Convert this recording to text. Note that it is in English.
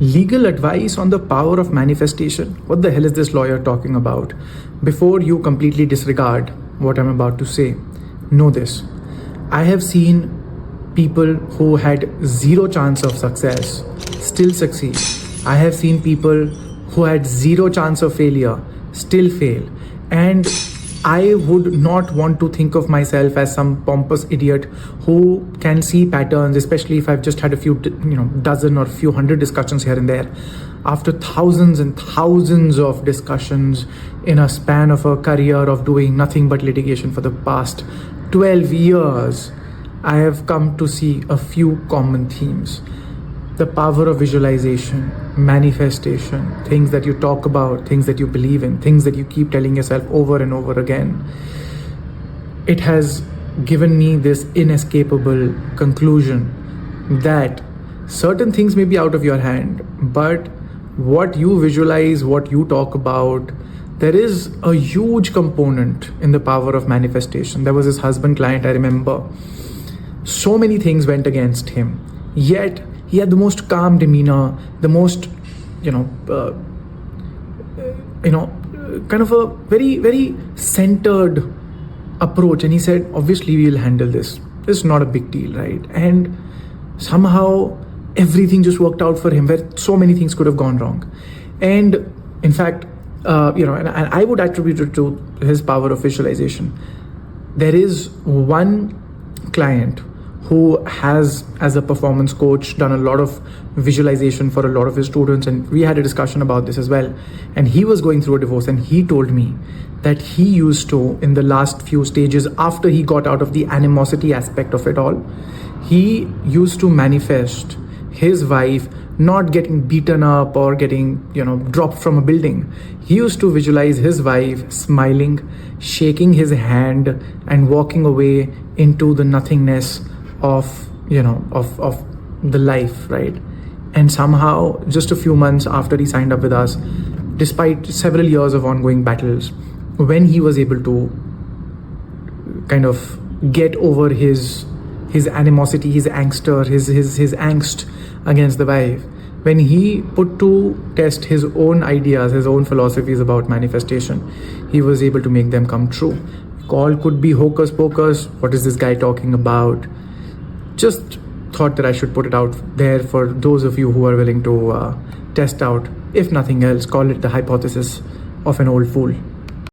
Legal advice on the power of manifestation. What the hell is this lawyer talking about? Before you completely disregard what I'm about to say, know this. I have seen people who had zero chance of success still succeed. I have seen people who had zero chance of failure still fail. And I would not want to think of myself as some pompous idiot who can see patterns, especially if I've just had a few, dozen or few hundred discussions here and there. After thousands and thousands of discussions in a span of a career of doing nothing but litigation for the past 12 years, I have come to see a few common themes. The power of visualization, manifestation, things that you talk about, things that you believe in, things that you keep telling yourself over and over again. It has given me this inescapable conclusion that certain things may be out of your hand, but what you visualize, what you talk about, there is a huge component in the power of manifestation. There was this husband client, I remember. So many things went against him, yet he had the most calm demeanor, the most, kind of a very, very centered approach. And he said, obviously we'll handle this. This is not a big deal, right? And somehow everything just worked out for him, where so many things could have gone wrong. And in fact, and I would attribute it to his power of visualization. There is one client who has, as a performance coach, done a lot of visualization for a lot of his students. And we had a discussion about this as well. And he was going through a divorce, and he told me that he used to, in the last few stages, after he got out of the animosity aspect of it all, he used to manifest his wife not getting beaten up or getting, dropped from a building. He used to visualize his wife smiling, shaking his hand, and walking away into the nothingness of the life, right? And somehow, just a few months after he signed up with us, despite several years of ongoing battles, when he was able to kind of get over his animosity, his angst, his angst against the wife, when he put to test his own ideas, his own philosophies about manifestation, he was able to make them come true. Call could be hocus pocus. What is this guy talking about? Just thought that I should put it out there for those of you who are willing to test out. If nothing else, call it the hypothesis of an old fool.